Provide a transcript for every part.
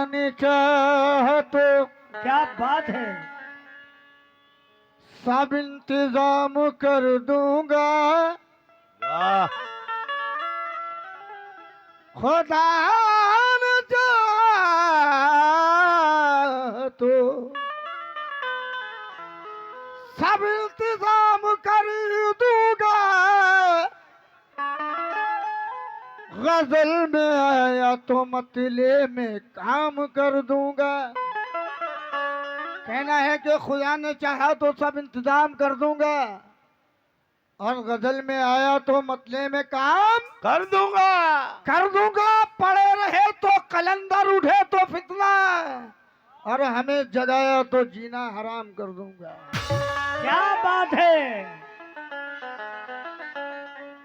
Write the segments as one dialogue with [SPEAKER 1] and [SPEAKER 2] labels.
[SPEAKER 1] न चाह तो
[SPEAKER 2] क्या बात है।
[SPEAKER 1] सब इंतजाम कर दूंगा।
[SPEAKER 3] वाह
[SPEAKER 1] खुदा न चाह तो सब इंतजाम कर दूंगा। गजल में आया तो मतले में काम कर दूंगा। कहना है कि खुदा ने चाहा तो सब इंतजाम कर दूंगा, और गजल में आया तो मतले में काम
[SPEAKER 3] कर दूंगा।
[SPEAKER 1] कर दूंगा। पड़े रहे तो कलंदर, उठे तो फितना, और हमें जगाया तो जीना हराम कर दूंगा।
[SPEAKER 2] क्या बात है।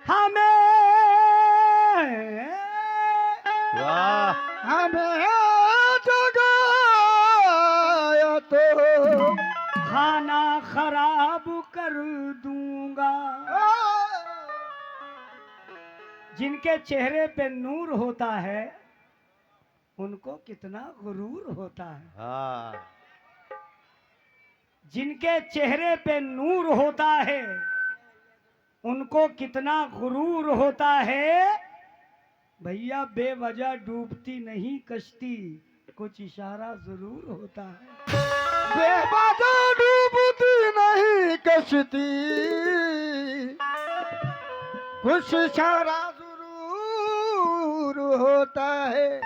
[SPEAKER 2] हमें
[SPEAKER 3] वाह
[SPEAKER 1] हमें जगाया तो
[SPEAKER 2] खाना खराब कर दूंगा। जिनके चेहरे पे नूर होता है उनको कितना गुरूर होता है।
[SPEAKER 3] हाँ
[SPEAKER 2] जिनके चेहरे पे नूर होता है उनको कितना गुरूर होता है। भैया बेवजह डूबती नहीं कश्ती, कुछ इशारा जरूर होता है।
[SPEAKER 1] बेवजह डूबती नहीं कश्ती, कुछ इशारा जरूर होता है।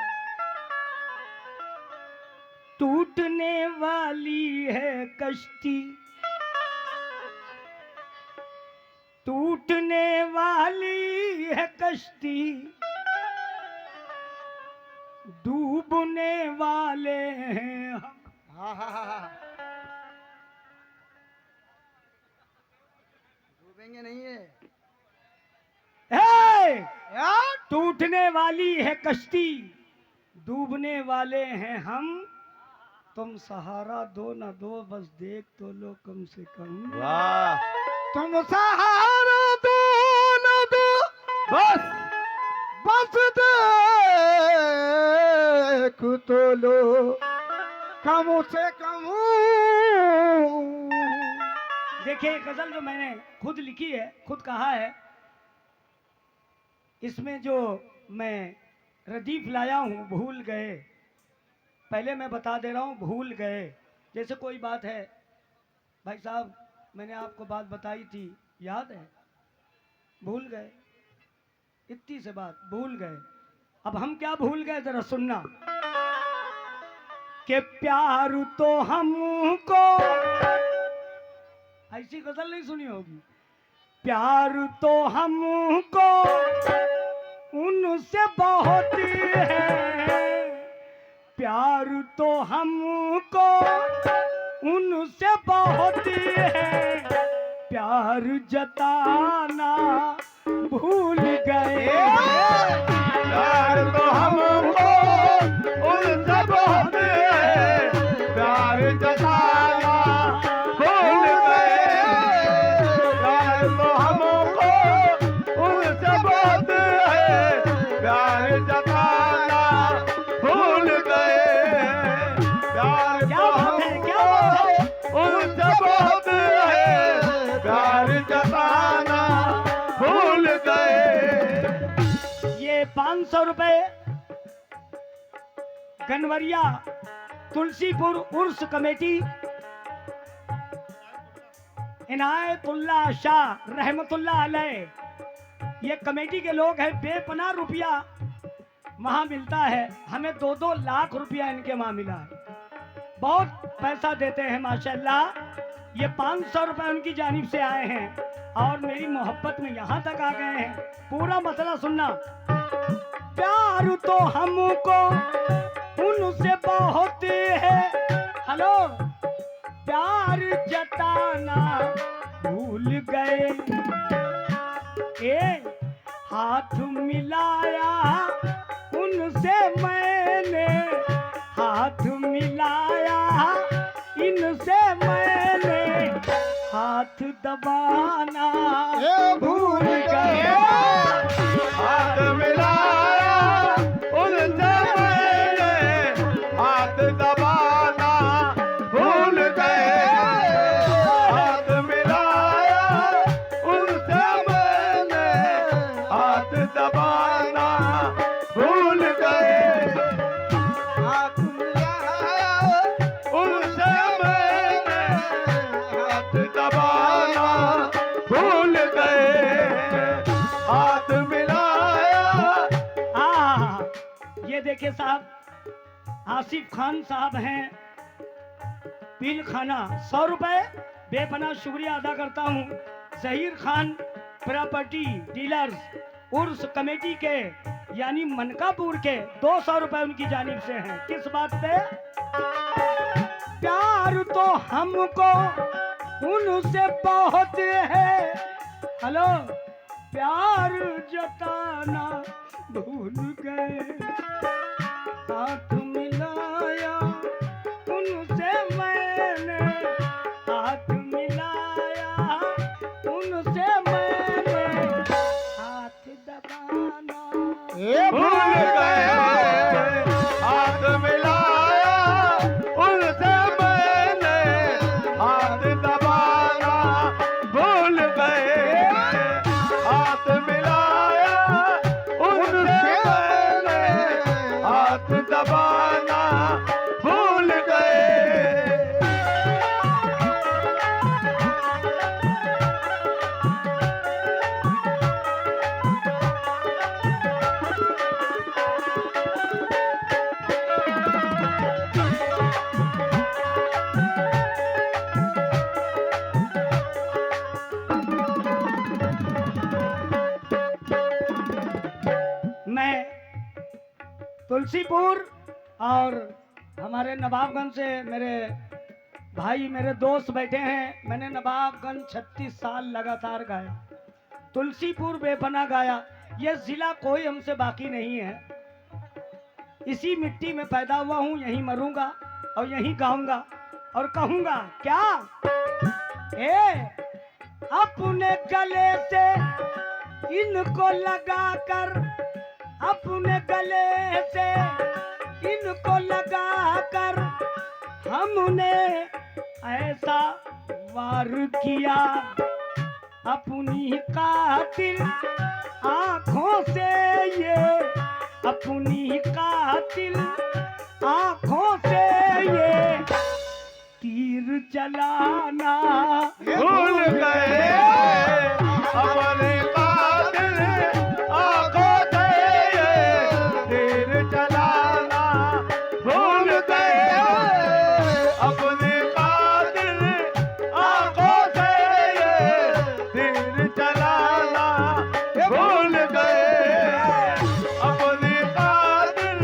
[SPEAKER 2] टूटने वाली है कश्ती, टूटने वाली है कश्ती, डूबने वाले हैं हम।
[SPEAKER 1] डूबेंगे नहीं है।
[SPEAKER 2] टूटने वाली है कश्ती, डूबने वाले हैं हम। तुम सहारा दो ना दो, बस देख तो लो कम से कम।
[SPEAKER 3] वाह
[SPEAKER 1] तुम सहारा दो न दो,
[SPEAKER 3] बस
[SPEAKER 1] बस देख तो लो कम से कम।
[SPEAKER 2] देखिए ये गजल जो मैंने खुद लिखी है, खुद कहा है, इसमें जो मैं रदीफ लाया हूँ भूल गए। पहले मैं बता दे रहा हूँ भूल गए। जैसे कोई बात है, भाई साहब मैंने आपको बात बताई थी, याद है? भूल गए, इतनी से बात भूल गए। अब हम क्या भूल गए जरा सुनना। कि प्यार तो हमको, ऐसी गजल नहीं सुनी होगी। प्यार तो हमको उनसे बहुत है, प्यार तो हमको उनसे बहुत है, प्यार जताना भूल गए।
[SPEAKER 3] प्यार तो हमको उनसे बहुत है, प्यार जताना भूल गए। प्यार तो हमको उनसे बहुत है, प्यार जताना भूल गए। प्यार
[SPEAKER 2] क्या
[SPEAKER 3] तो
[SPEAKER 2] बात है, क्या बात है।
[SPEAKER 3] उनसे बहुत है, प्यार जताना भूल गए।
[SPEAKER 2] ये 500 रुपए गनवरिया तुलसीपुर उर्स कमेटी इनायतुल्ला शाह रहमतुल्लाह अलैह, ये कमेटी के लोग हैं। बेपनाह रुपया वहां मिलता है, हमें 2-2 लाख रुपया इनके वहां मिला है। बहुत पैसा देते हैं माशाल्लाह। ये 500 रुपए उनकी जानिब से आए हैं और मेरी मोहब्बत में यहाँ तक आ गए हैं। पूरा मसला सुनना। प्यार तो हमको उनसे बहुत है, हेलो, प्यार जताना भूल गए। हाथ मिलाया उनसे मैंने, हाथ मिलाया इनसे मैंने, हाथ दबाना
[SPEAKER 1] भूल गए।
[SPEAKER 3] हाथ मिलाया उनसे मैंने,
[SPEAKER 1] हाथ मिलाया
[SPEAKER 3] उनसे मैंने हाथ दबाना भूल गए, हाथ मिलाया।
[SPEAKER 2] ये देखिए साहब, आसिफ खान साहब हैं पील खाना, 100 रुपए बेपनाह शुक्रिया अदा करता हूँ। जहीर खान प्रॉपर्टी डीलर्स उर्स कमेटी के यानी मनकापुर के 200 रुपए उनकी जानिब से हैं। किस बात पे? प्यार तो हमको उनसे बहुत है, हेलो, प्यार जताना भूल गए, हाथ मिलाया उनसे मैंने, हाथ मिलाया उनसे मैंने, हाथ दबाना
[SPEAKER 3] भूल गए, हाथ मिलाया उनसे मैंने, हाथ दबाना भूल गए, हाथ मिलाया उनसे मैंने, हाथ दबाना भूल गए।
[SPEAKER 2] मैं तुलसीपुर और हमारे नवाबगंज से मेरे भाई मेरे दोस्त बैठे हैं। मैंने नवाबगंज 36 साल लगातार गाया, तुलसीपुर बेपना गाया। ये जिला कोई हमसे बाकी नहीं है। इसी मिट्टी में पैदा हुआ हूँ, यहीं मरूंगा और यहीं गाऊंगा और कहूंगा क्या? अपने गले से इनको लगाकर, अपने गले से इनको लगाकर हमने ऐसा वार किया, अपनी कातिल आंखों से ये, अपनी कातिल आंखों से ये तीर चलाना
[SPEAKER 3] भूल गए, अपने कातिल आंखों से ये तीर चलाना भूल गए, अपने कातिल आंखों से ये तीर चलाना भूल गए, अपने कातिल।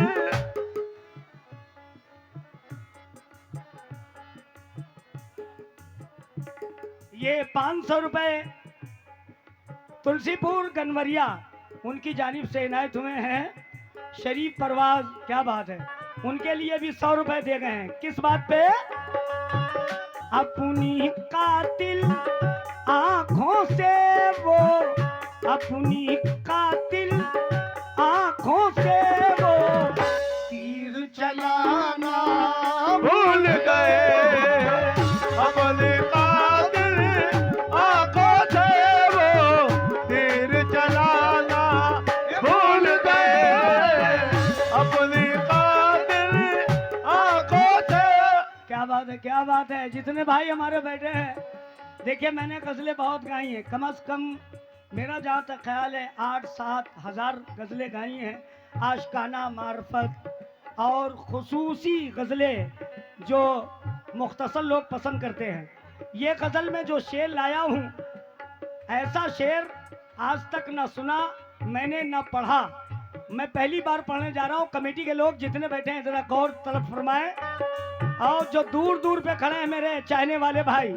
[SPEAKER 2] ये 500 रुपए तुलसीपुर गनवरिया उनकी जानिब से इनायत हुए हैं। शरीफ परवाज, क्या बात है, उनके लिए भी 100 रुपए दे गए हैं। किस बात पे? अपनी कातिल आंखों से वो, अपनी कातिल आंखों से वो तीर चलाना
[SPEAKER 3] भूल गए, अपने कातिल आंखों से वो तीर चलाना भूल गए, अपने कातिल आंखों से।
[SPEAKER 2] क्या बात है, क्या बात है। जितने भाई हमारे बैठे हैं, देखिए मैंने गजलें बहुत गाई हैं, कम से कम मेरा जहाँ तक ख्याल है 8-7 हज़ार गजलें गाई हैं। आशिकाना, मार्फत और खुसूसी गजलें जो मुख्तसर लोग पसंद करते हैं। ये गजल में जो शेर लाया हूँ, ऐसा शेर आज तक न सुना मैंने न पढ़ा। मैं पहली बार पढ़ने जा रहा हूँ। कमेटी के लोग जितने बैठे हैं जरा गौर तलब फरमाएं, और जो दूर दूर पे खड़े हैं मेरे चाहने वाले भाई,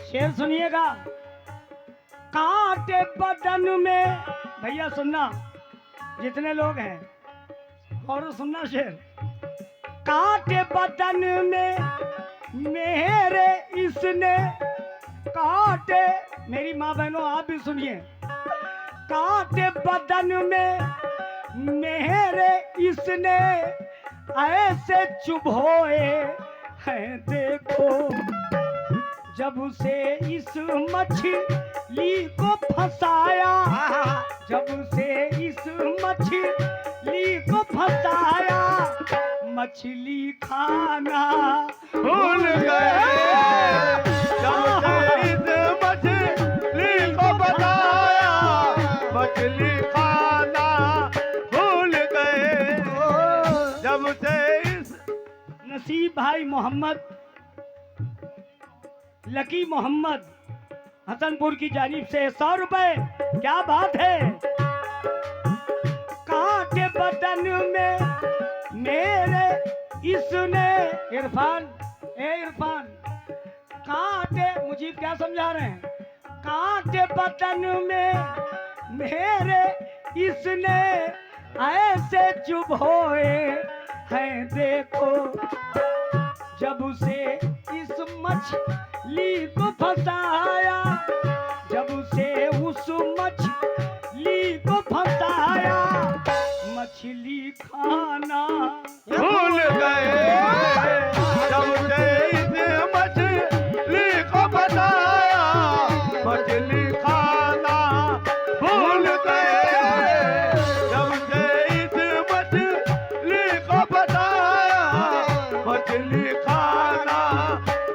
[SPEAKER 2] शेर सुनिएगा। कांटे बदन में, भैया सुनना, जितने लोग हैं और सुनना शेर। कांटे बदन में मेरे इसने काटे, मेरी माँ बहनों आप भी सुनिए, काटे बदन में मेरे इसने ऐसे चुभोए हैं देखो, जब उसे इस मछली को फंसाया, जब उसे इस मछली को फंसाया, मछली खाना
[SPEAKER 3] भूल गए। जब से इस मछली को बताया, मछली खाना भूल गए। जब से इस
[SPEAKER 2] नसीब भाई मोहम्मद, लकी मोहम्मद हसनपुर की जानिब से 100 रुपए। क्या बात है। काटे बदन में मेरे इसने, इरफान इरफान, काटे, मुझे क्या समझा रहे हैं, काटे बदन में मेरे इसने ऐसे चुभोए हैं देखो, जब उसे इस मछली को फंसाया, जब उसे उस मछली को फंसाया, मछली खाना
[SPEAKER 3] भूल गए। जब से इस मछली को बताया, मछली खाना भूल गए। जब से इस मछली को बताया, मछली खाना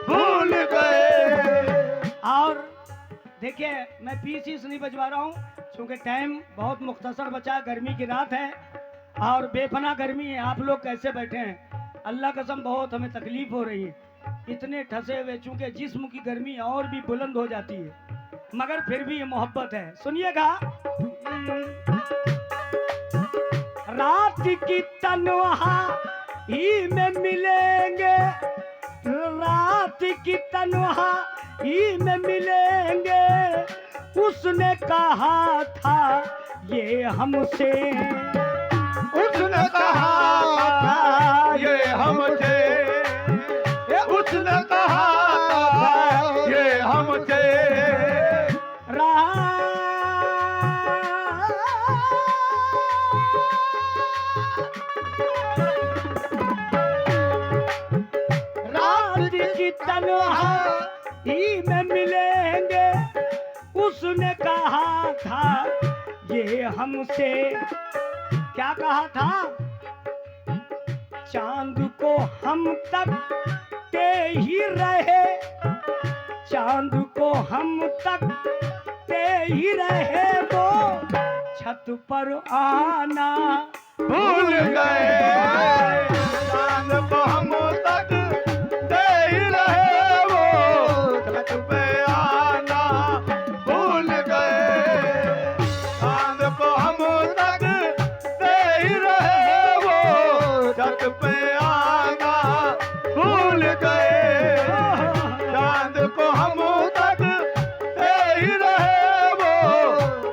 [SPEAKER 3] भूल गए।
[SPEAKER 2] और देखिए मैं पीस नहीं बजवा रहा हूँ क्योंकि टाइम बहुत मुख्तसर बचा, गर्मी की रात है और बेपना गर्मी है। आप लोग कैसे बैठे हैं, अल्लाह कसम बहुत हमें तकलीफ हो रही है, इतने ठसे हुए, चूंकि जिस्म की गर्मी और भी बुलंद हो जाती है, मगर फिर भी ये मोहब्बत है। सुनिएगा, रात की तन्हाई में मिलेंगे, रात की तन्हाई में मिलेंगे, उसने कहा था ये हमसे,
[SPEAKER 3] उसने कहा था ये हमसे, उसने कहा था ये हमसे।
[SPEAKER 2] रात की तन्हाई में मिलेंगे, उसने कहा था ये हमसे। क्या कहा था, चांद को हम तकते ही रहे, चांद को हम तकते ही रहे, वो छत पर आना
[SPEAKER 3] भूल गए। चांद को हम तकते ही रहे, वो छत पे आना भूल गए। चांद को हम तकते ही रहे, वो छत पे आना भूल गए। चांद को हम तकते ही रहे, वो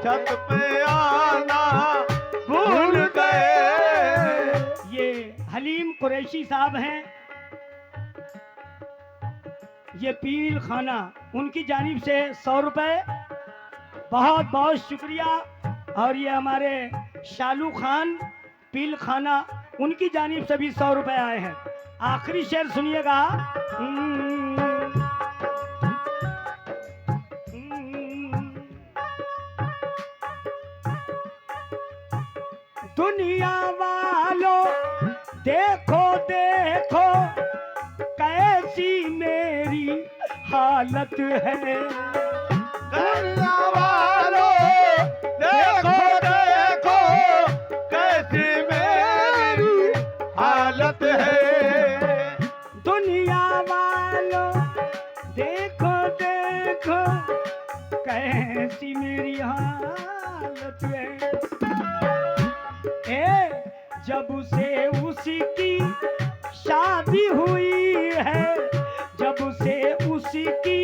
[SPEAKER 3] छत पे आना भूल गए।
[SPEAKER 2] ये हलीम कुरैशी साहब हैं, ये पील खाना, उनकी जानिब से 100 रुपए, बहुत बहुत शुक्रिया। और ये हमारे शालू खान पील खाना, उनकी जानिब से भी 100 रुपए आए हैं। आखिरी शेर सुनिएगा, दुनिया वालों देखो देखो कैसी मेरी हालत है,
[SPEAKER 3] दुनिया वालों देखो देखो कैसी मेरी हालत है।
[SPEAKER 2] दुनिया वालों देखो देखो कैसी मेरी हालत है। जब से उसकी शादी हुई है, जब से उसकी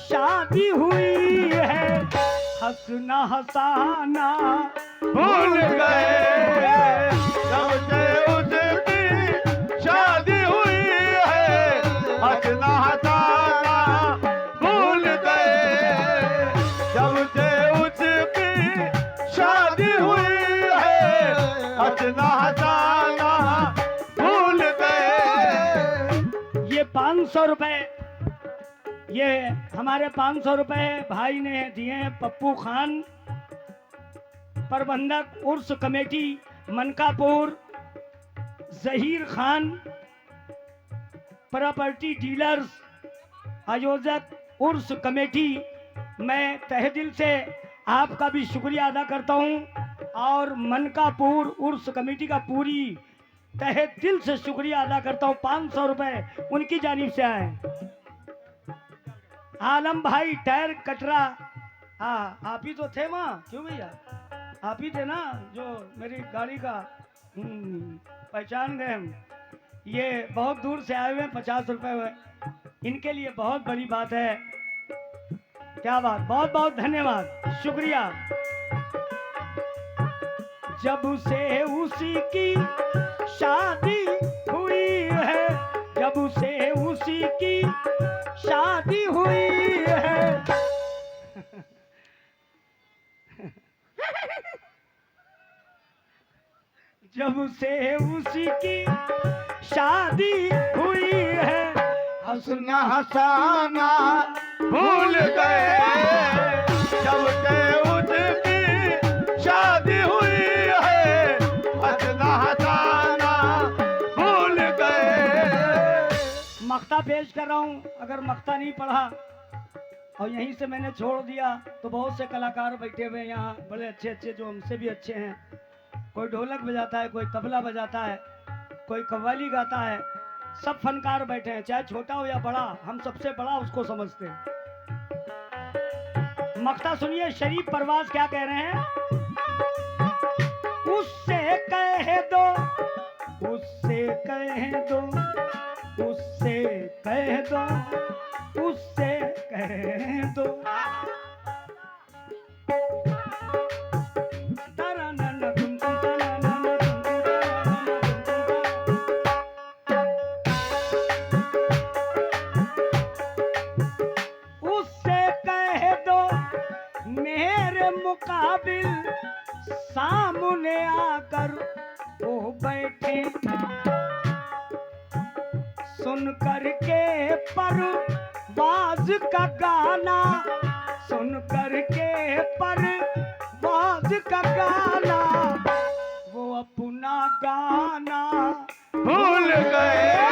[SPEAKER 2] शादी हुई है, हंसना हंसाना
[SPEAKER 3] भूल गए। जब से उसकी शादी हुई है, हंसना
[SPEAKER 2] 500 रुपए, ये हमारे 500 रुपए भाई ने दिए हैं पप्पू खान, प्रबंधक Urs committee Mankapur, Zaheer Khan property dealers, आयोजक उर्स कमेटी। मैं तहे दिल से आपका भी शुक्रिया अदा करता हूं और मनकापुर उर्स कमेटी का पूरी तहे दिल से शुक्रिया अदा करता हूं। 500 रुपए उनकी जानिब से आए। आलम भाई टायर कटरा, हाँ आप ही तो थे वहाँ, क्यों भैया आप ही थे ना जो मेरी गाड़ी का पहचान गए हम। ये बहुत दूर से आए हुए हैं, 50 रुपए हुए, इनके लिए बहुत बड़ी बात है। क्या बात, बहुत बहुत धन्यवाद, शुक्रिया। जब से उसी की शादी हुई है, जब से उसी की शादी हुई है, जब से उसी की शादी हुई है,
[SPEAKER 1] हंसना हंसाना
[SPEAKER 3] भूल गए जब से उसकी शादी हुई है, हंसना हंसाना भूल गए।
[SPEAKER 2] मक्ता पेश कर रहा हूँ, अगर मक्ता नहीं पढ़ा और यहीं से मैंने छोड़ दिया तो बहुत से कलाकार बैठे हुए हैं यहाँ, बड़े अच्छे अच्छे, जो हमसे भी अच्छे हैं। कोई ढोलक बजाता है, कोई तबला बजाता है, कोई कव्वाली गाता है, सब फनकार बैठे हैं, चाहे छोटा हो या बड़ा, हम सबसे बड़ा उसको समझते हैं। मक्ता सुनिए, शरीफ परवाज क्या कह रहे हैं। उससे कह दो, उससे कह दो, उससे कह दो, उससे कह दो, मुकाबिल सामने आकर वो बैठे, सुन करके परवाज का गाना, सुन करके परवाज का गाना, वो अपना गाना
[SPEAKER 3] भूल गए